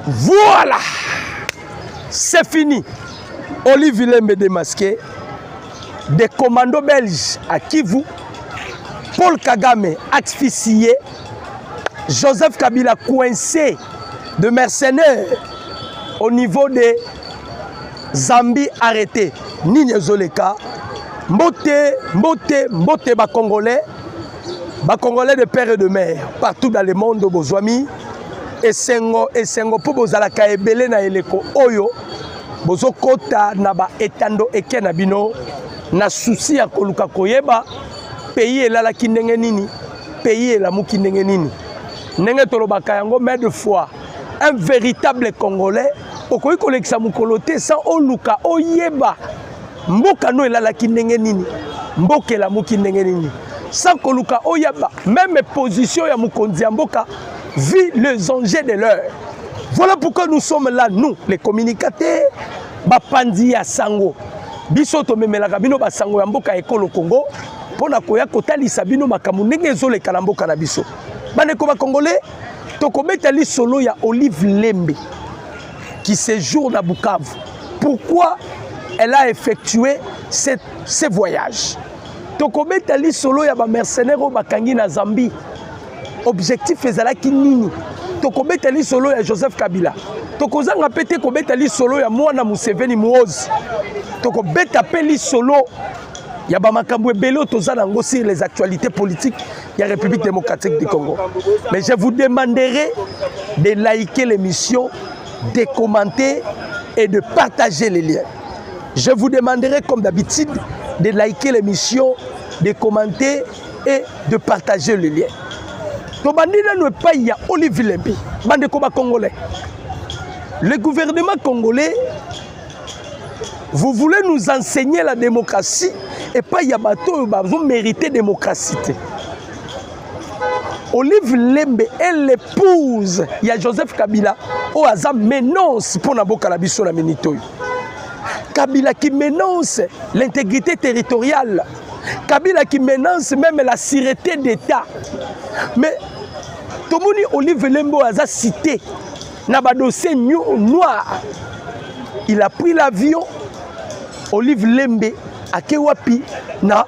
Voilà, c'est fini. Olive Lembe démasqué, des commandos belges à Kivu, Paul Kagame asphyxié, Joseph Kabila coincé de mercenaires au niveau de Zambie arrêté. Nini Zoleka, Mbote Congolais de père et de mère, partout dans le monde, Bozwami, et Sengo pour Bozalaka ebele na eleko oyo, Bozo kota na ba etando eke na bino, na souci ya koluka koyeba, pays elalaki ndenge nini, pays elamuki ndenge nini. Ndenge tolobaka yango mais de fois, un véritable Congolais, okoki kolekisa mukolo te sans oluka oyeba, mboka no elalaki ndenge nini, mboka elamuki ndenge nini. Sans koluka oyaba, même position ya mukonzi ya mboka, vit les enjeux de l'heure. Voilà pourquoi nous sommes là, nous, les communicateurs, Bapandi ya Sango. Biso to memelaka bino ba Sango ya mboka ekolo Congo, pona koya kotalisa bino makamu ndenge ezoleka na mboka na biso. Bandeko ba Congolais, tokobetali solo ya Olive Lembe qui séjourne à Bukavu. Pourquoi elle a effectué ces voyages? Tokobetali solo ya ba mercenaires bakangi na Zambie. Objectif ezalaki nini? Tokobetali solo ya Joseph Kabila. Tokozanga pete kobetali solo ya mwana Museveni Muozi. Tokobeta peli solo ya ba makambo ebele tozana ngo sur les actualités politiques de la République démocratique du Congo. Mais je vous demanderai de liker l'émission, de commenter et de partager les liens. Je vous demanderai comme d'habitude de liker l'émission, de commenter et de partager les liens. Olive Lembe, Congolais. Le gouvernement congolais, vous voulez nous enseigner la démocratie et pas Yabato, vous méritez la démocratie. Olive Lembe est l'épouse, il y a Joseph Kabila, au hasard menace pour Naboka la biso na minito. Kabila qui menace l'intégrité territoriale. Kabila qui menace même la sûreté d'État. Mais Tomoni Olive Lembe a cité na dossier noir. Il a pris l'avion. Olive Lembe a Kewapi na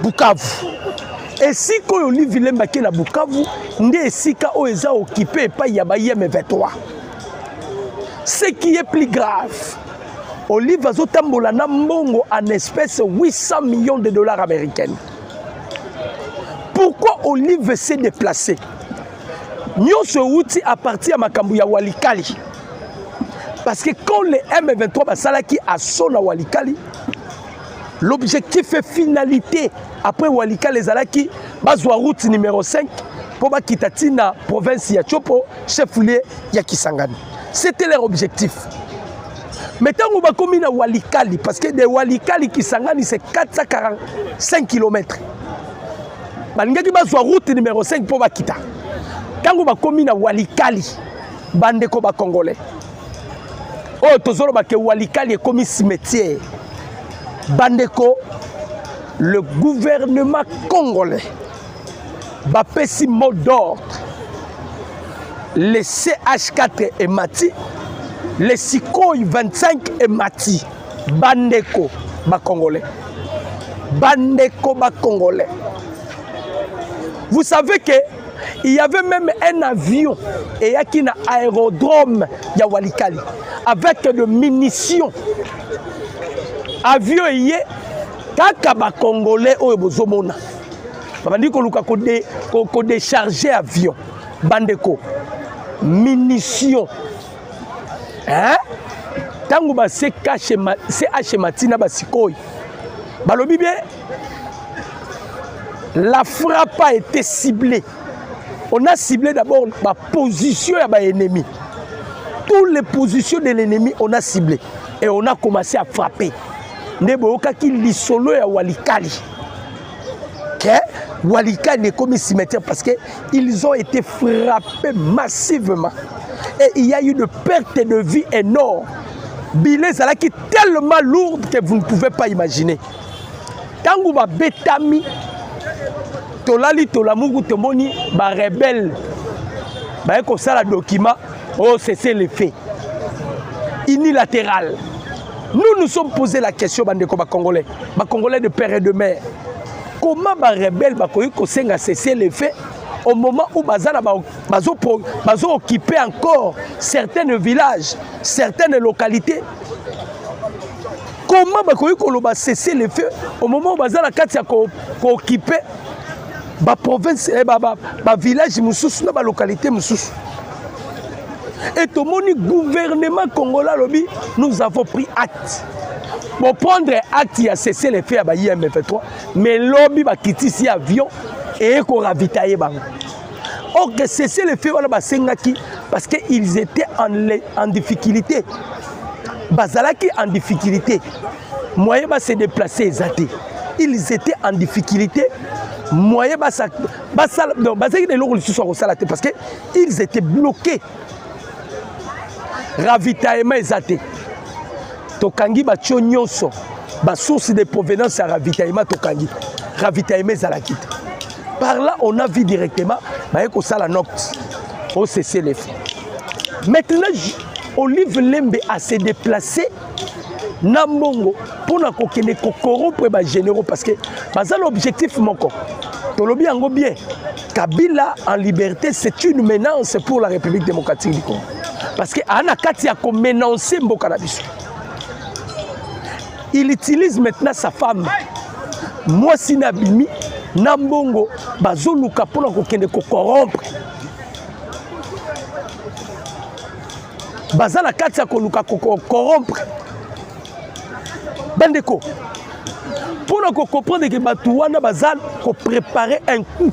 Bukavu. Et si Olive Lembe a na Bukavu, nde sika oeza occupé par Yabayem 23. Ce qui est plus grave, Olive Azotambola na mbongo en espèces 800 millions de dollars américains. Pourquoi Olive s'est déplacé? Nous sommes à partir de Makambu ya Walikali. Parce que quand les M23 Basalaki a son à Walikali, l'objectif est finalité. Après Walikali, les Alaki, Bazwa route numéro 5 pour quitter la province ya Chopo, chef-lieu ya Kisangani. C'était leur objectif. Maintenant, on va commis à Walikali, parce que de Walikali Kisangani, c'est 445 km. Balingaki Bazwa route numéro 5 pour quitter. Quand on va commis à Walikali, Bandeko ba Congolais. Oh, tozolo ba ke Walikali est commis cimetière. Bandeko, le gouvernement congolais va passer mot d'ordre. Le CH4 est mati, le Sikoi 25 est mati. Bandeko ba Congolais. Bandeko ba Congolais. Vous savez que il y avait même un avion et un aérodrome ya Walikali avec de munitions. Avion y est kaka ba Congolais oyo bozomona. Babandi ko luka ko décharger avion. Bandeko munitions. Hein? Tango ba se cache matina ba Sikoi. Balobi bien la frappe a été ciblée. On a ciblé d'abord la position de l'ennemi. Toutes les positions de l'ennemi, on a ciblé. Et on a commencé à frapper. Neboka ki lisolo ya Walikali. Walikali est comme cimetière parce qu'ils ont été frappés massivement. Et il y a eu de pertes de vie énormes. Bilé Zalaki tellement lourde que vous ne pouvez pas imaginer. Tango ba betami tolali tolamugu tomoni ba rebelle ba ko sala document Oh, c'est les faits. Unilatéral. Nous nous sommes posé la question, bandeko Congolais de père et de mère. Comment les rebelles ont cessé les faits au moment où ils ont occupé encore certains villages, certaines localités? Comment ils ont cessé les faits au moment où ils ont occupé la province, le village, la localité? Et tout le gouvernement congolais, nous avons pris acte. Pour prendre acte, il a cessé les faits à IM23, mais lobby va quitter ici avion et qu'on ravitaille. Or, cesser les faits parce qu'ils étaient en difficulté. Bazalaki en difficulté. Moyen va se déplacer exacté. Ils étaient en difficulté. Moyen va ça. Parce qu'ils étaient bloqués. Ravitaillement exacté. Tokangi batio nyonso ba source de provenance à ravitaillement tokangi. Ravitaillement zalakit. Par là on a vu directement ba eko sala nocte. On cessé les feux. Maintenant Olive Lembe a se déplacé Nambongo pour na kokene corrompre ba généraux parce que bazal l'objectif moko. Tolobi yango bien. Kabila en liberté, c'est une menace pour la République démocratique du Congo. Parce que Anakati a menacé Mbokanabiso. Il utilise maintenant sa femme. Moi, si Nabimi, Nambongo, Bazoluka pour nous corrompre. Bazala Katia Koluka corrompre. Bandeko. Pour nous comprendre que Batouana Bazal préparer un coup.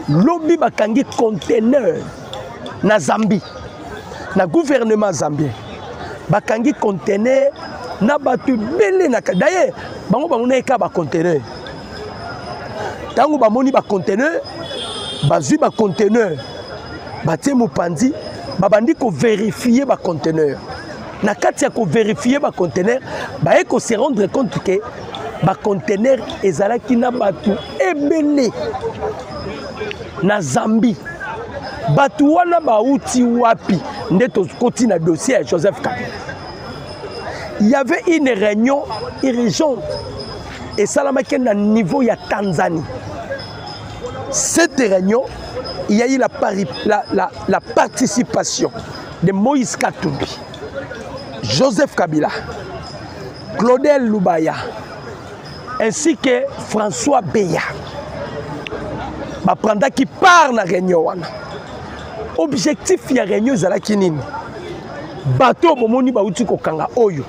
Lobby bakangi conteneur na Zambie. Na gouvernement zambien. Bakangi conteneur na batu belé na d'ailleurs bango na eka ba conteneur. Tango ba moni ba conteneur, bazui ba conteneur. Batie mopandi, babandi ko vérifier ba conteneur. Na kati ya ko vérifier ba conteneur, ba eko se rendre compte que ba conteneur ezalaki na batu ebele na Zambie. Batu wana ba uti wapi ndeto koti na dossier à Joseph Kabila. Il y avait une réunion urgente et ça l'a niveau ya Tanzanie. Cette réunion, il y a eu la participation de Moïse Katumbi, Joseph Kabila, Claudel Lubaya, ainsi que François Beya. Pendant qui part na réunion. Objectif ya réunion zala kinini. Bateau bomoni ba uti ko kanga oyo.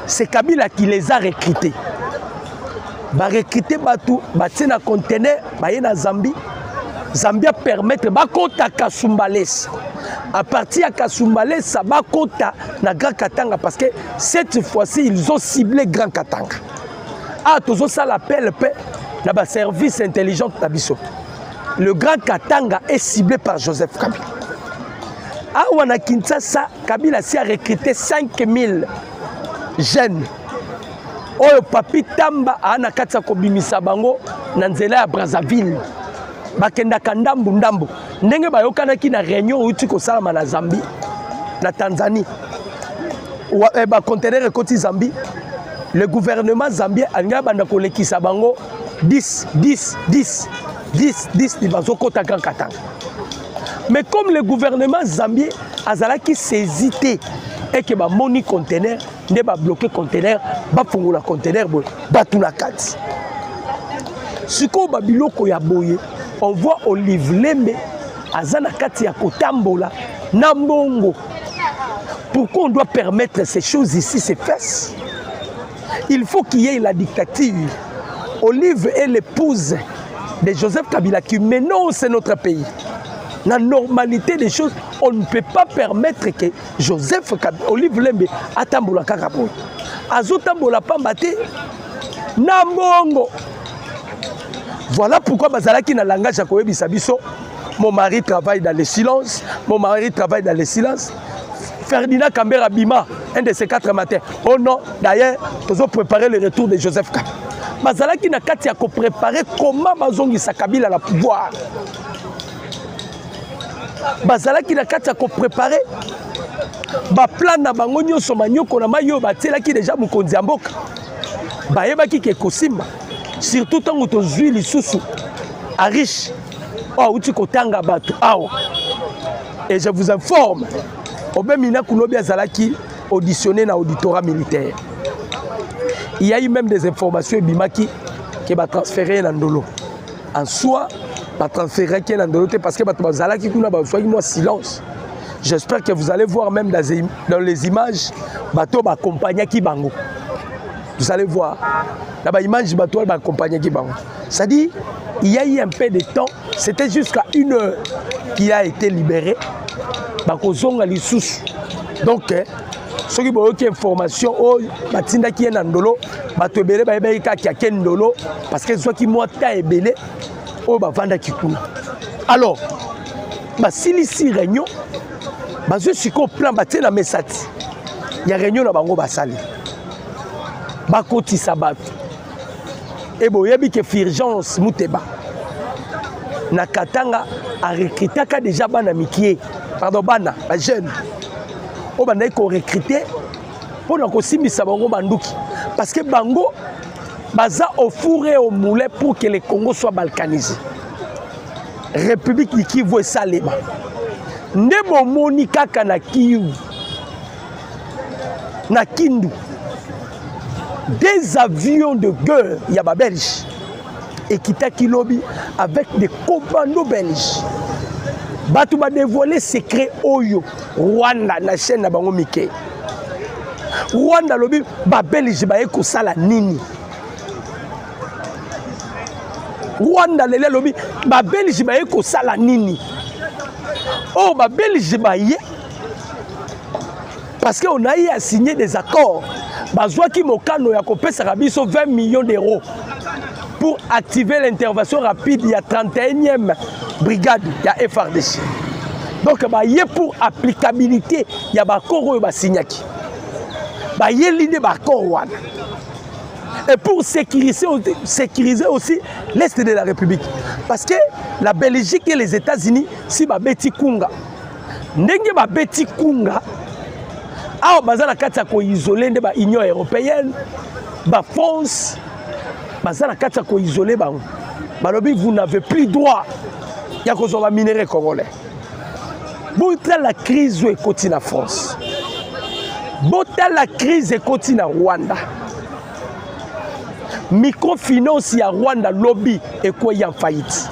C'est Kabila qui les a recrutés. Ba recruter bateau, ba tina conteneur, ba yena Zambie. Zambia permettre ba kota Kasumbalesa. À partir de Kasumbalesa, ça ba kota na Grand Katanga parce que cette fois-ci ils ont ciblé Grand Katanga. Ah, toujours ça l'appel na ba service intelligent tabiso. Le Grand Katanga est ciblé par Joseph Kabila. Ah, wana Kinshasa, Kabila a recruté 5000 jeunes. Oyo papi tamba ana katsa kobimisa bango na nzela ya Brazzaville. Bakenda kandambu ndambu. Ndenge bayokana ki na réunion uti ko salama na Zambie, na Tanzanie. Ou ba conteneur koti Zambie. Le gouvernement zambien a banda ko lekisa bango 10 di bazokota Grand Katanga. Mais comme le gouvernement zambien azalaki saisité et que ba moni conteneur ne ba bloqué conteneur ba fungula conteneur bo batuna kati. Siko ba biloko ya boye on voit Olive Lembe azana kati ya kotambola na mbongo. Pourquoi on doit permettre ces choses ici se fassent? Il faut qu'il y ait la dictature. Olive est l'épouse de Joseph Kabila qui menace notre pays. La normalité des choses, on ne peut pas permettre que Joseph Kabila, Olive Lembe, atambola kakapo. Azotambola pambate, nambongo. Voilà pourquoi Bazalaki na langage à Koyebi Sabiso. Mon mari travaille dans le silence. Mon mari travaille dans le silence. Ferdinand Kambera Bima, un de ces 4 matins. Oh non, d'ailleurs, nous avons préparé le retour de Joseph Kabila. Bazalaki na kati ya ko préparer comment bazongi sa Kabila la pouvoir. bazalaki na kati ya ko préparer ba plan na bango nyonso manyoko na mayo batelaki déjà mokonzi ya mboka bayebaki ke kosimba surtout tango tozwi lisusu a riche uti kotanga bato awa. Et je vous informe Obemina Kunobi azalaki auditionné na auditorat militaire. Il y a eu même des informations bimaki qui va transférer dans Ndolo. En soi, va transférer qui dans Ndolo parce que bazalaki kuna ba soyez moi silence. J'espère que vous allez voir même dans les images bateau ba accompagner qui bango. Vous allez voir là ba image bateau ba accompagner qui bango. Ça dit il y a eu un peu de temps, c'était jusqu'à 1 heure qu'il a été libéré. Bakozonga lisusu. Donc ceux qui ont eu information au batinda qui est dans Ndolo, bato belé ba ebeka ki a Ndolo parce que soit qui mota ebele au ba vanda kikuna. Alors ba silisi réunion ba je suis ko plan baté na mesati. Il y a réunion na bango basali. Ba koti sabat. Et bon yebi que urgence muteba. Na Katanga a recruté déjà bana mikie. Pardon bana ba jeune. O bana ko recruter pour na ko simisa bango banduki parce que bango baza au four et au moulin pour que le Congo soit balkanisé. République du Kivu et Salema. Ndebo moni kaka na Kivu. Na Kindu. Des avions de guerre yaba belge et kita kilobi avec des commandos belges. Batu ba dévoiler secret oyo Rwanda na chaîne na bango Mickey. Rwanda lobi ba belge ba eko sala nini. Rwanda lele lobi ba belge ba eko sala nini. Oh ba belge ba ye parce qu'on a eu à signer des accords. Bazwaki mokano ya kopesa rabiso 20 millions d'euros pour activer l'intervention rapide. Il y a 31e brigade, il y a FRDC. Donc bah y pour applicabilité, il y a bakoro ba signaki. Bah y l'idée bakoro wana. Et pour sécuriser aussi l'est de la République, parce que la Belgique et les États-Unis si ba beti kunga. Ndenge ba beti kunga. Ah, bazala kata ko isoler de ba Union européenne, ba France, bazala kata ko isoler ba. Balobi vous n'avez plus droit. Ya ko zoba minerai congolais. Bota la crise et continue en France. Bota la crise et continue en Rwanda. Microfinance ya Rwanda lobby et quoi en faillite.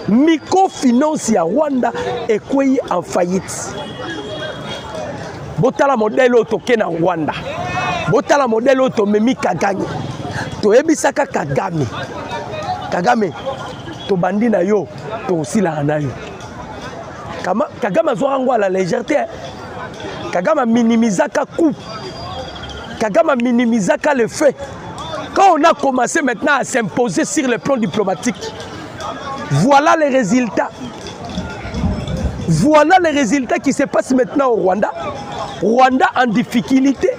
Microfinance ya Rwanda et quoi en faillite. Botala modèle otoke na Rwanda. Botala modèle otomemi Kagame. Toyebisaka Kagame. Kagame to bandi na yo to osila na yo. Kagame azwa la légèreté. Kagame minimisaka coup. Kagame minimisaka le fait. Quand on a commencé maintenant à s'imposer sur le plan diplomatique, voilà les résultats. Voilà les résultats qui se passent maintenant au Rwanda. Rwanda en difficulté.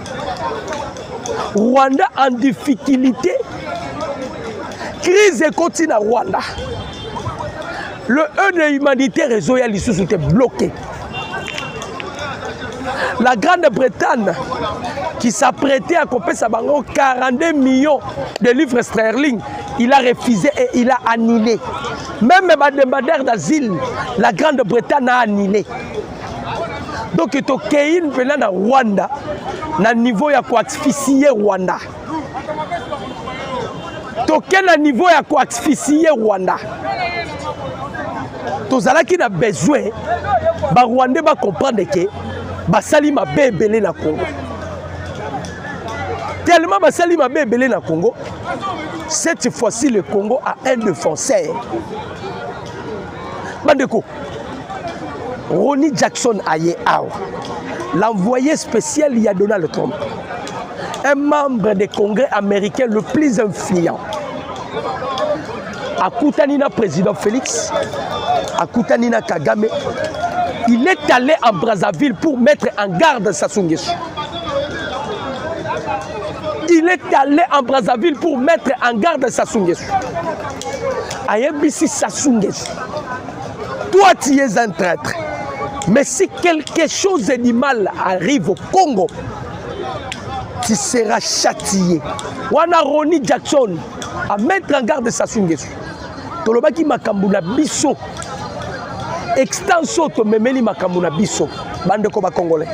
Rwanda en difficulté. Crise continue à Rwanda. Le aide humanitaire réseau était bloqué. La Grande-Bretagne qui s'apprêtait à couper sa banque 42 millions de livres sterling, il a refusé et il a annulé. Même les demandeurs d'asile, la Grande-Bretagne a annulé. Donc il y a un Rwanda, na niveau ya asphyxier Rwanda. Il y a un niveau ya asphyxier Rwanda. Tozalaki na besoin, ba Rwandais ba comprendre que basali mabe ebele na Congo. Tellement basali mabe ebele na Congo, cette fois-ci le Congo a un défenseur. Bandeko, Ronnie Jackson Aye Awa, l'envoyé spécial il y a Donald Trump, un membre du Congrès américain le plus influent. À Koutanina, président Félix, à Koutanina Kagame, il est allé en Brazzaville pour mettre en garde Sassou Nguesso. Il est allé en Brazzaville pour mettre en garde Sassou Nguesso. Ayebisi Sassou Nguesso. toi tu es un traître. Mais si quelque chose de mal arrive au Congo, tu seras châtié. Wana Ronnie Jackson à mettre en garde Sassou Nguesso. Tolobaki makambu na biso. Extenso to memeli makambu na biso. Bande ko ba Congolais.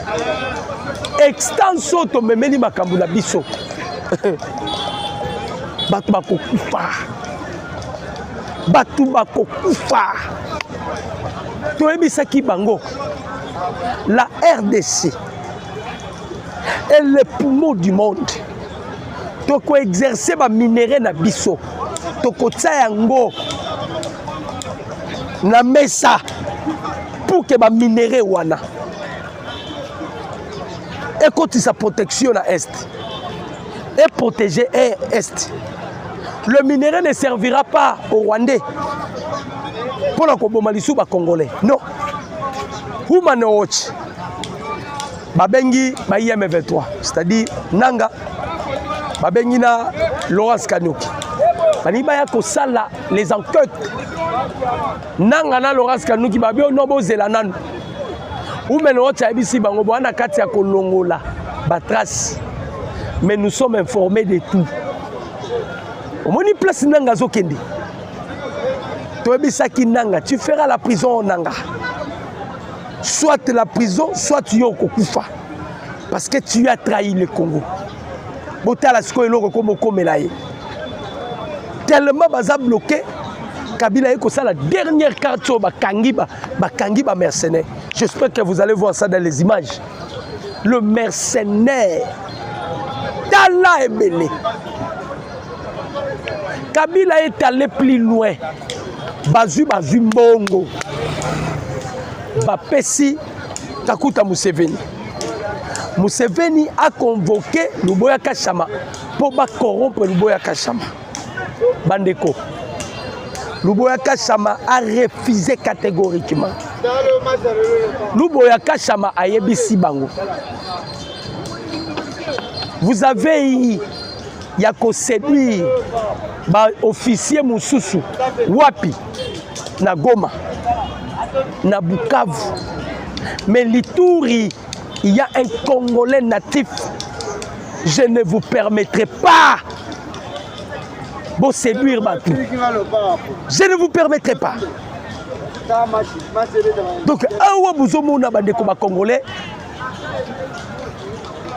Extenso to memeli makambu na biso. Batu bakokufa. Batu bakokufa. Toyebisaki bango. La RDC est le poumon du monde. Toko exercer ba minéraux na biso. Toko tsa yango na mesa pour que ba minéraux wana et quand sa protection à est et protéger est. Le minerai ne servira pas aux Rwandais pour la Kobomalisou ba Congolais. Non. Human Watch babengi ba IM23, c'est-à-dire Nanga babengi na Laurence Kanuki. Bani baya ko sala les enquêtes. Nanga na Laurence Kanuki babio no bozela nanu. Human Watch abisi bango bwana kati ya kolongola ba trace. Mais nous sommes informés de tout. Au moins place Nanga zokende. Toebisaki Nanga, tu feras la prison Nanga. Soit la prison, soit tu yoko kufa. Parce que tu as trahi le Congo. Botala skoelo komo komelaye. Tellement baza bloqué, Kabila eko ça la dernière carte ba kangiba mercenaire. J'espère que vous allez voir ça dans les images. Le mercenaire Tala Ebele. Kabila est allé plus loin. Bazu Mbongo. Bapesi Kakuta Museveni. Museveni a convoqué Luboya Kashama pour corrompre Luboya Kashama. Bandeko. Luboya Kashama a refusé catégoriquement. Luboya Kashama a yebisi bango. Vous avez eu Yako séduire ba officier Moussousou Wapi na Goma na Bukavu. Mais l'Ituri, il y a un Congolais natif. Je ne vous permettrai pas de séduire Batou. Je ne vous permettrai pas. Donc, awa buzomona bandeko ba Congolais,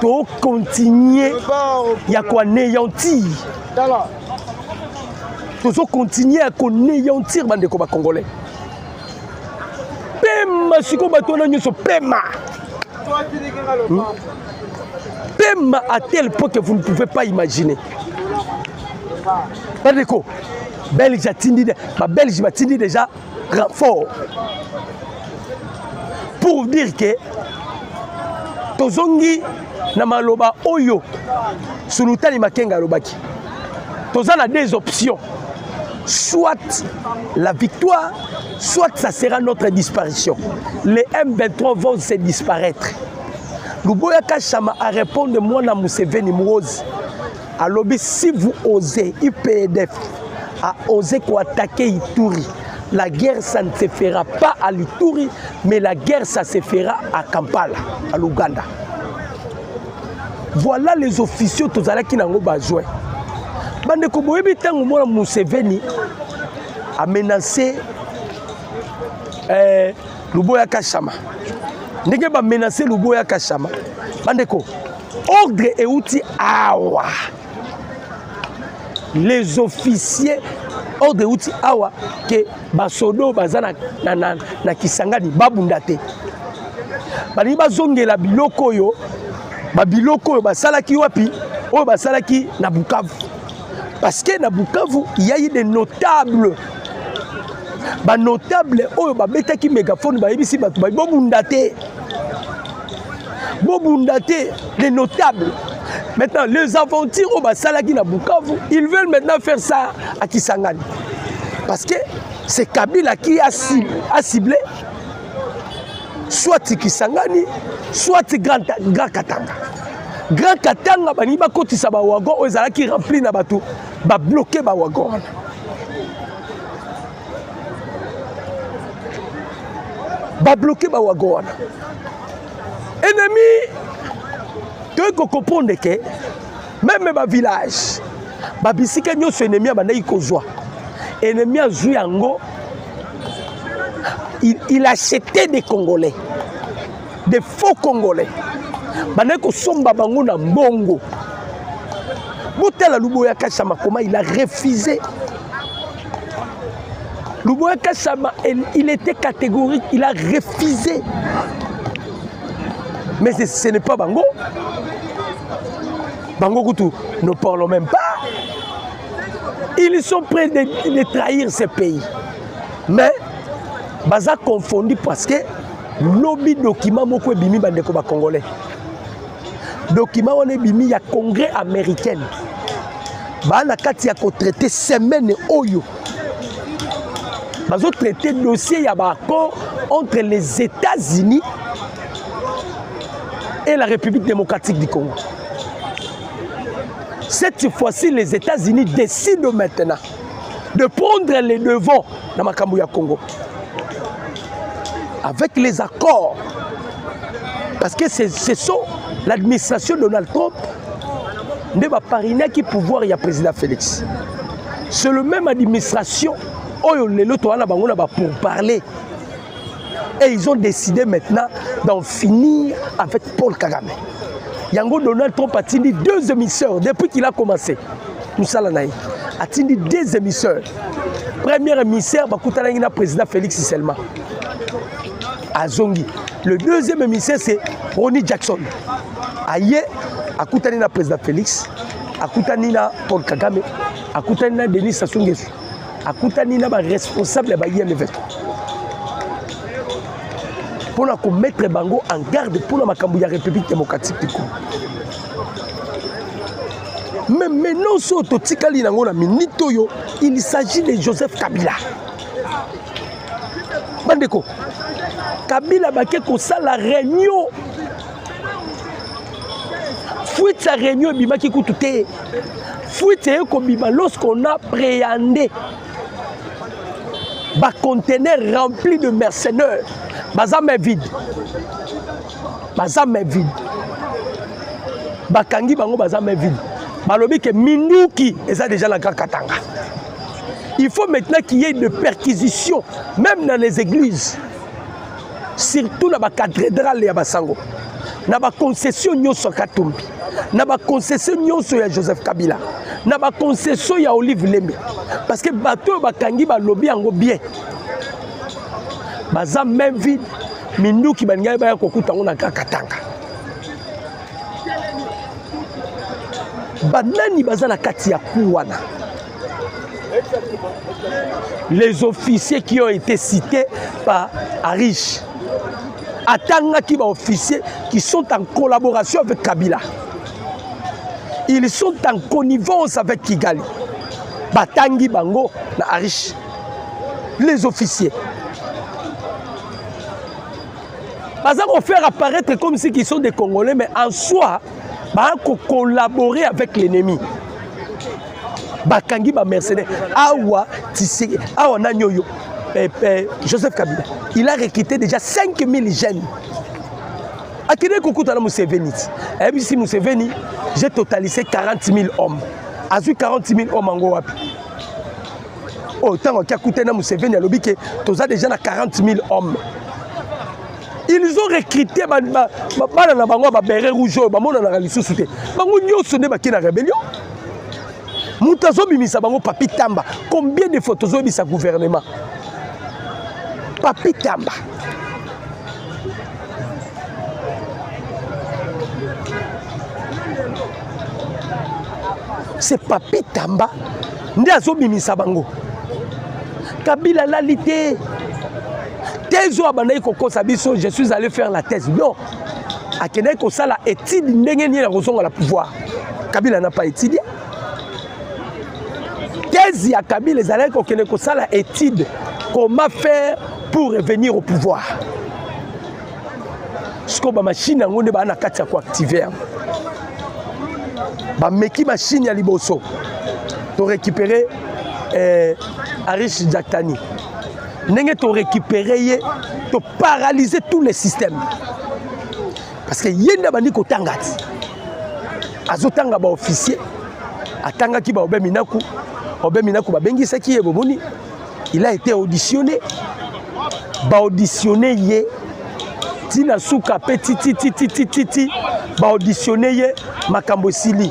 to continuer ya ko anéantir. To continuer à anéantir bandeko ba Congolais. Pema siko bato na nyoso pema. Pema à tel point que vous ne pouvez pas imaginer. Bandeko, Belge a tindi Belge m'a tindi déjà renfort. Pour dire que tozongi na maloba oyo sulutani makenga lobaki. Tozana des options. Soit la victoire, soit ça sera notre disparition. Les M23 vont se disparaître. Luboya Kashama a répondu moi na Museveni Mouose. Alors si vous osez, IPDF a osé attaquer Ituri. La guerre, ça ne se fera pas à l'Ituri, mais la guerre, ça se fera à Kampala, à l'Ouganda. Voilà les officiaux qui n'ont pas besoin. Bandeko boyebi tango mona Museveni a menacé Luboya Kashama. Ndenge ba menacé Luboya Kashama. Bandeko, ordre et outil awa. Les officiers ordre et outil awa que basodo bazana na Kisangani babundate. Bani bazongela biloko yo, ba biloko yo basalaki wapi? O basalaki na Bukavu. Parce que na Bukavu, il y a eu des notables. Ba notables oyo ba betaki mégaphone ba yebisi batu ba bobundate. Bobundate les notables. Maintenant les aventures au basalaki na Bukavu, ils veulent maintenant faire ça à Kisangani. Parce que c'est Kabila qui a ciblé soit Kisangani, soit Grand Katanga. Grand Katanga bani ba kotisa ba wagon ozala ki rempli na bato ba bloquer ba wagon. ba bloquer ba wagon wana ennemi to ko comprendre que même ba village ba bisika nyonso ennemi abandaki kozwa ennemi azui yango il achetait des Congolais, des faux Congolais. Baneko somba bango na mbongo. Botela Luboya Kachama comment il a refusé. Luboya Kachama il était catégorique, il a refusé. Mais ce n'est pas bango. Bango Koutou, ne parlons même pas. Ils sont prêts de trahir ce pays. Mais baza confondu parce que lobby document moko bimi bandeko ba congolais document on bimi ya congrès américain ba na kati ya ko traiter semaine oyo bazo traiter dossier ya ba accord entre les États-Unis et la République démocratique du Congo. Cette fois-ci les États-Unis décident maintenant de prendre les devants dans makambo ya Congo. Avec les accords, parce que ce sont l'administration Donald Trump ne va parrainer qui pouvoir il y a président Félix. C'est le même administration pour parler. Et ils ont décidé maintenant d'en finir avec Paul Kagame. Yango Donald Trump a tenu 2 émissaires depuis qu'il a commencé. Moussa Lanaï a tenu 2 émissaires. Premier émissaire, le président Félix seulement. Azongi. Le deuxième émissaire, c'est Ronnie Jackson. Aïe, Akoutani na président Félix, Akoutani na Paul Kagame, Akoutani na Denis Sassou Nguesso, Akoutani na responsable de IMF. Pour mettre Bango en garde pour la Makambu ya République démocratique du Congo. Mais maintenant, il s'agit de Joseph Kabila. Bandeko, Kabila baké ko la réunion. Fuite sa réunion bimaki kutute. Fuite ko bima lorsqu'on a préhendé ba conteneur rempli de mercenaires. Bazam est vide. Bazam est vide. Bakangi bango bazam est vide. Balobi que Minduki et ça déjà la Grand Katanga. Il faut maintenant qu'il y ait une perquisition, même dans les églises, surtout dans la cathédrale de Basango, dans la concession de Katumbi, dans la concession de Joseph Kabila, dans la concession de Olive Lembe. Parce que bateau bakangi balobi ango bien. Baza même vide, Minduki bangai ba kokuta ngona Katanga. Banani baza na kati ya kuwana. Les officiers qui ont été cités par Arish, Atanga qui va officiers qui sont en collaboration avec Kabila. Ils sont en connivence avec Kigali. Batangi Bango na Arish. Les officiers. Parce qu'on fait apparaître comme si ils sont des Congolais, mais en soi, ils collaborer avec l'ennemi. Bakangi ba mercenaire awa tissé awa nanyoyo Joseph Kabila il a recruté déjà 5000 jeunes akide kokuta na Museveni et puis si Museveni j'ai totalisé 40 000 hommes azu 40 000 hommes en wapi autant qu'akuta na Museveni alobi que toza déjà na 40 000 hommes. Ils ont recruté bana na bango ba beret rouge ba mona na lisusu te bango nyoso ne ba kina rébellion. Moutazo bimisa bango Papi Tamba. Combien de photos ont sa gouvernement? Papi Tamba. C'est Papi Tamba. Ndazo bimisa bango. Kabila la lité. Tezo abanaï koko sabiso, je suis allé faire la thèse. Non. Akene ko sala étude ndenge ni la raison à la pouvoir. Kabila n'a pas étudié. Thèse ya Kabila les allez qu'on ko sala étude comment faire pour revenir au pouvoir. Ce que ba machine ngone ba na kati ya ko activer. Ba meki machine ya liboso. Pour récupérer Arish Jaktani. N'engé to récupérer, to paralyser tous les systèmes. Parce que yenda bandi ko tangati. Azotanga ba officier, atanga ki ba obeminaku ba bengi saki ye bomoni. Il a été auditionné. Ba auditionné ye tina suka petit ba auditionné ye makambo sili.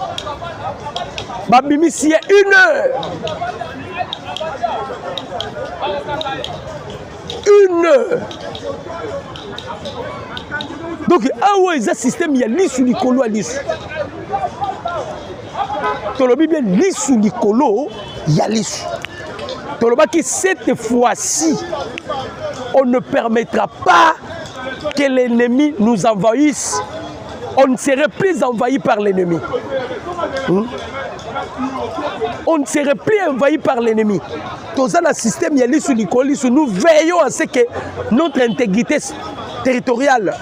Ba bimisi ye 1 heure. 1 heure. Donc, il y a un système, il y a l'issue du colo à l'issue. Tolobi bien l'issue du colo, il y a l'issue. Toloba qui cette fois-ci, on ne permettra pas que l'ennemi nous envahisse. On ne serait plus envahi par l'ennemi. On ne serait plus envahi par l'ennemi. Dans un système, il y a l'issue du colo, nous veillons à ce que notre intégrité territoriale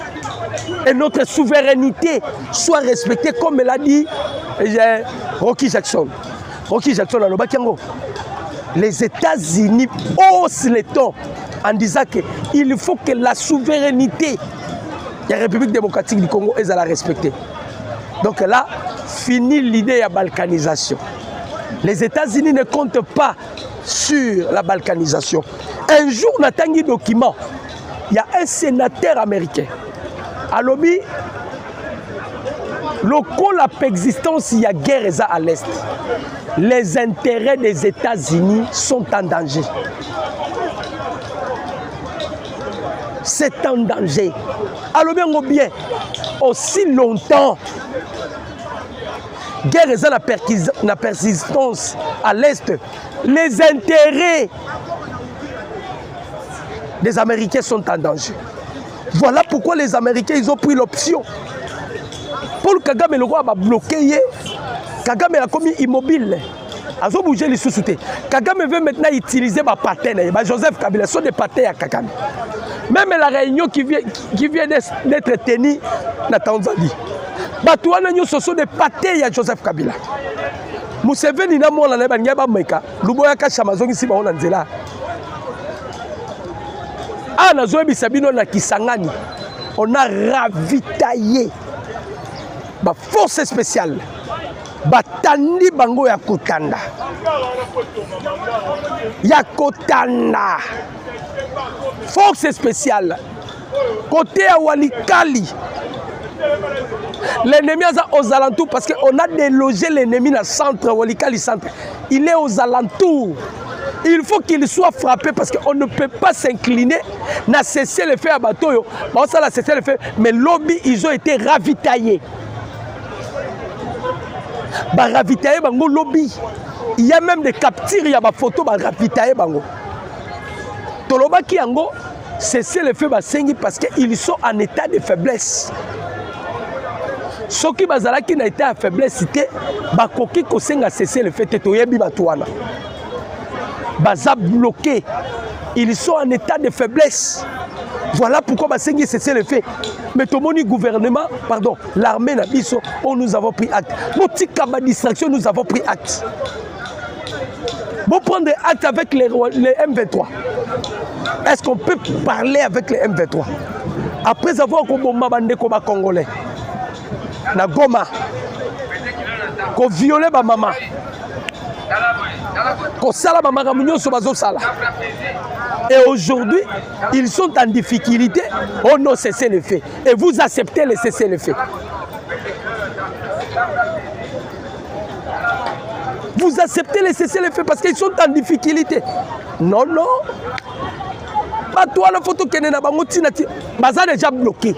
et notre souveraineté soit respectée comme l'a dit Rocky Jackson. Rocky Jackson a le les États-Unis haussent les tons en disant qu'il faut que la souveraineté de la République démocratique du Congo est à la respecter. Donc là, fini l'idée de la balkanisation. Les États-Unis ne comptent pas sur la balkanisation. Un jour, on a un document. Il y a un sénateur américain. À l'objet, la existence, il y a guerre à l'Est. Les intérêts des États-Unis sont en danger. C'est en danger. À l'objet, bien, aussi longtemps, guerre la persistance à l'Est, les intérêts des Américains sont en danger. Voilà pourquoi les Américains ils ont pris l'option. Paul Kagame le roi va bloquer. Kagame a commis immobile. Ils ont bougé les sous-soutés. Kagame veut maintenant utiliser ma patène. Joseph Kabila sont des patènes à Kagame. Même la réunion qui vient d'être tenue dans Tanzanie. Batouana ce sont des patènes à Joseph Kabila. Museveni na mona na banyaba meka. Luboya ka chamazongi si ba onanzela. Ah, on a ravitaillé ma force spéciale. Batandi bango ya Kotanda. Ya Kotanda. Force spéciale. Côté à Walikali. L'ennemi est aux alentours parce qu'on a délogé l'ennemi dans le centre, Walikali centre. Il est aux alentours. Il faut qu'il soit frappé parce qu'on ne peut pas s'incliner, n'a cessé le faire à bateau. Bon, ça a cessé le faire, mais lobby, ils ont été ravitaillés. Bah, ravitaillé, bango lobby. Il y a même des captures, il y a des photos, bah, ravitaillé, bango. Toloba qui ango, cessé le fait, bah, parce qu'ils sont en état de faiblesse. Ceux qui bazalaki na état de faiblesse, c'était bah, koki kosenga cessé le fait, toyebi batouana. Baza bloqué, ils sont en état de faiblesse. Voilà pourquoi Basengi cessé le fait. Mais tout le monde gouvernement, pardon, l'armée Nabiso, nous avons pris acte. Motika ma distraction, nous avons pris acte. Bon, prendre acte avec les M23. Est-ce qu'on peut parler avec les M23? Après avoir bombardé comme Congolais, na Goma, qu'on violé ma maman. Et aujourd'hui, ils sont en difficulté. On a cessé le fait. Et vous acceptez le cesser le fait. Vous acceptez le cesser le fait parce qu'ils sont en difficulté. Non, non. Pas toi la photo qui est dans Baza déjà bloqué.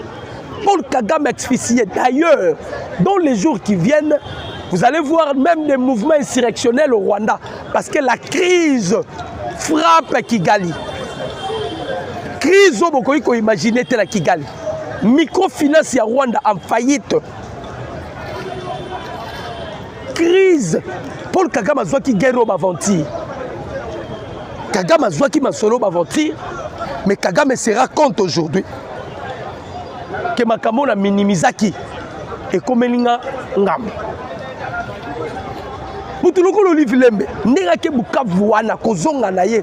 Paul Kagame explicité. D'ailleurs, dans les jours qui viennent, vous allez voir même des mouvements insurrectionnels au Rwanda. Parce que la crise frappe Kigali. Crise, vous pouvez imaginer la Kigali. Microfinance à Rwanda en faillite. Crise. Paul Kagame a besoin qui guerre au aventure. Kagame a besoin qui m'a solo aventure. Mais Kagame se rend compte aujourd'hui que Makamona minimisaki et comme Linga Ngam. Butuloko Olive Lembe, Nerake Bukavu wana kozonga na ye.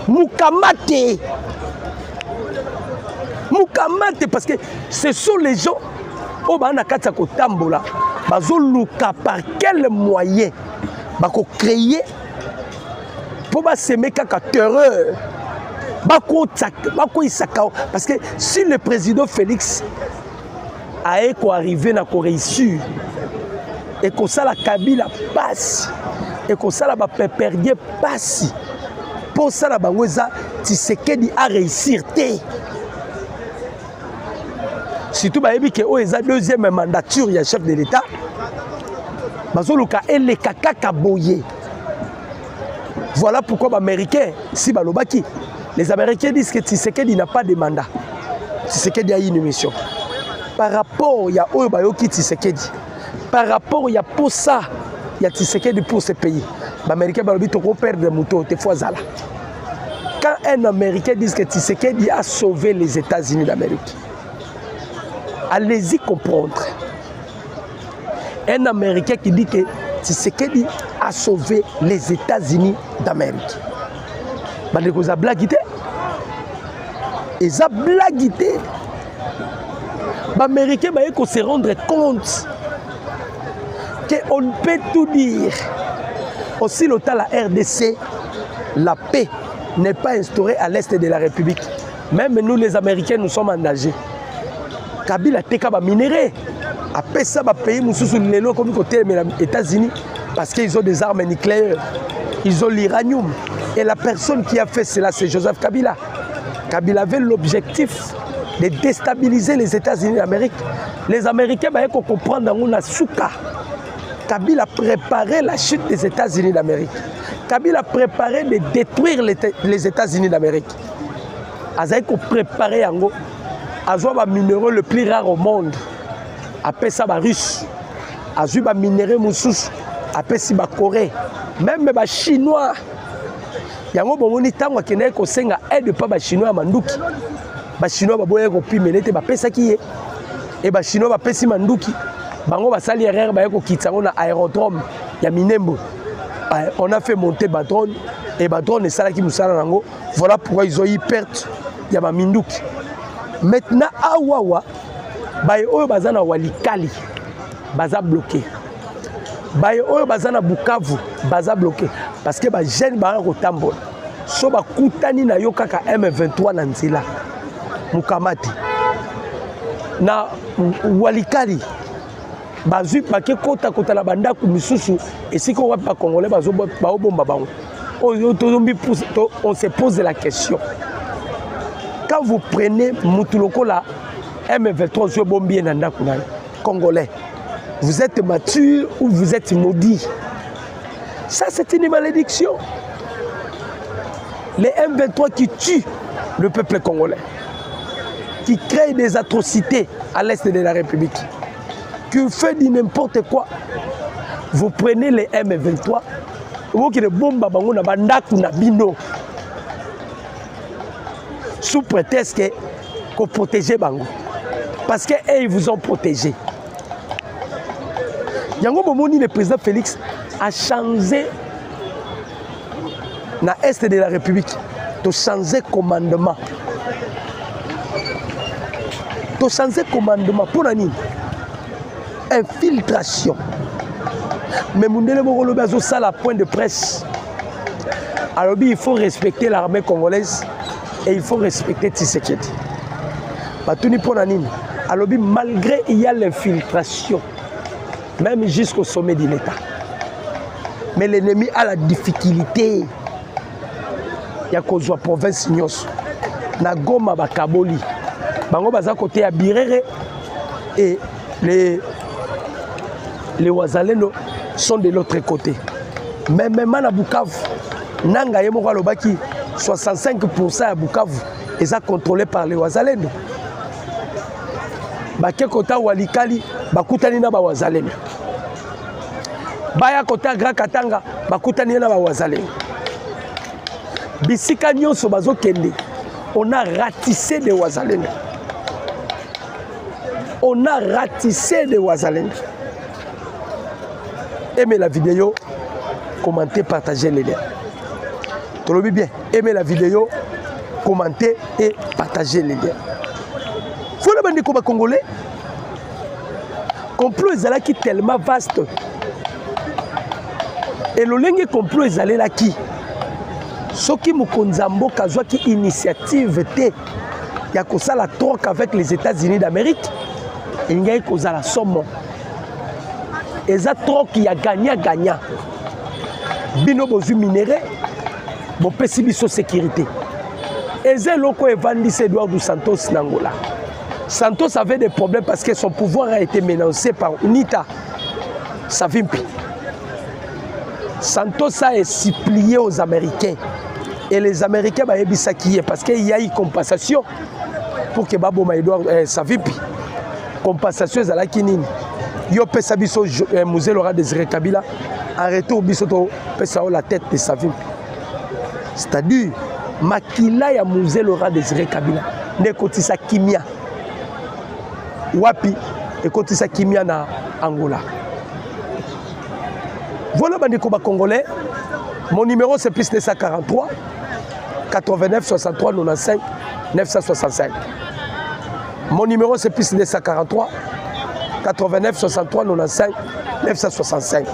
Mukamate. Mukamate parce que ce sont les gens au banakata ko tambola bazo luka par quel moyen bako créer pour ba semer kaka terreur bako isaka parce que si le président Félix a arrivé na ko réussir et que ça la Kabila passe et que ça la ba perdre passe pour ça la bangoza Tshisekedi a réussir té. Surtout bayebi que o eza deuxième mandature ya chef de l'État bazoluka ele kaka boye. Voilà pourquoi les Américains si balobaki les Américains disent que Tshisekedi n'a pas de mandat. Tshisekedi a une mission. Par rapport ya oyo bayoki Tshisekedi, par rapport ya pour ça ya Tshisekedi pour ce pays. Les Américains balobi to ko perdre muto te fois zala. Quand un Américain dit que Tshisekedi a sauvé les États-Unis d'Amérique, allez-y comprendre. Un Américain qui dit que Tshisekedi a sauvé les États-Unis d'Amérique. Les blaguité. Ils ont blaguité. Les Américains vont se rendre compte qu'on peut tout dire. Aussi longtemps la RDC, la paix n'est pas instaurée à l'est de la République. Même nous les Américains, nous sommes en danger. Kabila teka ba minéré. Après ça, va payer Moussou Lelo comme côté des États-Unis parce qu'ils ont des armes nucléaires. Ils ont l'uranium. Et la personne qui a fait cela, c'est Joseph Kabila. Kabila avait l'objectif de déstabiliser les États-Unis d'Amérique. Les Américains, il faut comprendre dans la souka. Kabila a préparé la chute des États-Unis d'Amérique. Kabila a préparé de détruire les États-Unis d'Amérique. Il faut préparer Yango. Azwa ba minéraux le plus rare au monde. Après ça ba russe. Azwa ba minéraux mususu. Après si ba Corée. Même ba chinois. Yango bomoni tango akende ko senga aide pas ba chinois manduki. Ba chinois ba boye ko pimelete ba pesa ki et ba chinois ba pesi manduki. Bango ba sali erreur ba ko kitsango na aérodrome ya Minembo. On a fait monter Badron et Badron et salaki musala nango. Voilà pourquoi ils ont eu perte ya ba minduki. Maintenant, à Wawa, Bayo Bazana Walikali, Baza bloqué. Bayo Bazana Bukavu, Baza bloqué. Parce que les jeunes sont tambour. So ba kutani na yokaka M23 na nzela. Mukamati. Na Walikali. Bazui pake kota la banda ku misusu et si ko wa congolais bazo ba bomba bango. On se pose la question. Quand vous prenez Moutuloko là, M23 sur Bombier Nanda Kunai, Congolais, vous êtes mature ou vous êtes maudit. Ça, c'est une malédiction. Les M23 qui tuent le peuple congolais, qui créent des atrocités à l'est de la République, qui font du n'importe quoi. Vous prenez les M23, vous qui les bombes bango na bandaku na bino. Sous prétexte qu'on protégeait Bango. Parce qu'ils vous ont protégé. Yango Bomoni, le président Félix, a changé dans l'Est de la République. De changer commandement. De changer commandement. Pour la nuit. Infiltration. Mais Moundele Mogolo Bazo, ça la point de presse. Alors il faut respecter l'armée congolaise. Et il faut respecter Tshisekedi. Alors, malgré il y a l'infiltration, même jusqu'au sommet de l'État. Mais l'ennemi a la difficulté. Il y a cause de la province Nyos. Nagoma Bakaboli. Bango baza côté à Birere. Et les Wazalendo sont de l'autre côté. Mais même à Bukavu, Nanga Yemoko Lobaki. 65% à Bukavu est contrôlé par les Wazalendo. Baké kota Walikali, bakutani na ba Wazalendo. Baya kota Grand Katanga, bakutani na ba Wazalendo. Bisika nyonso bazo kende, on a ratissé des Wazalendo. On a ratissé des Wazalendo. Aimez la vidéo, commentez, partagez les liens. Tolobi bien, aimez la vidéo, commentez et partagez les liens. Faut la bande de Congolais. Complot est tellement vaste. Et le lingue complot est allé là qui? Ce qui m'a konzambo kazwa qui initiative te ya kosa la troque avec les États-Unis d'Amérique. Et il y a kosa la somme. Et ça troque y a gagnant. Bino bozu minéré, bon pesi biso sécurité. Et ça loko evandi Eduardo Santos Nangola. Santos avait des problèmes parce que son pouvoir a été menacé par Unita Savimpi. Santos a supplié aux Américains. Et les Américains ont dit ça qui est parce qu'il y a eu compensation pour que Babo Edouard Savimpi. Compensation à la kinini. Yo pesa biso musée Laurent Désiré Kabila. En retour biso to pesa la tête de Savimpi. C'est-à-dire makila ya musée Laurent Désiré Kabila ne kotisa kimia. Wapi et kotisa kimia na Angola. Voilà bandeko ba congolais. Mon numéro c'est plus 243 89 63 95 965. Mon numéro c'est plus 243 89 63 95 965.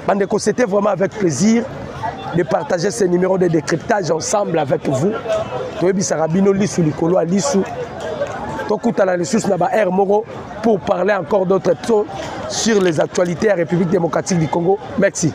Bandeko, c'était vraiment avec plaisir de partager ces numéros de décryptage ensemble avec vous. Toyebi Sarabino Lissou Likolo Lissou. Tokutana ressources na ba Air Moro pour parler encore d'autres choses sur les actualités à la République démocratique du Congo. Merci.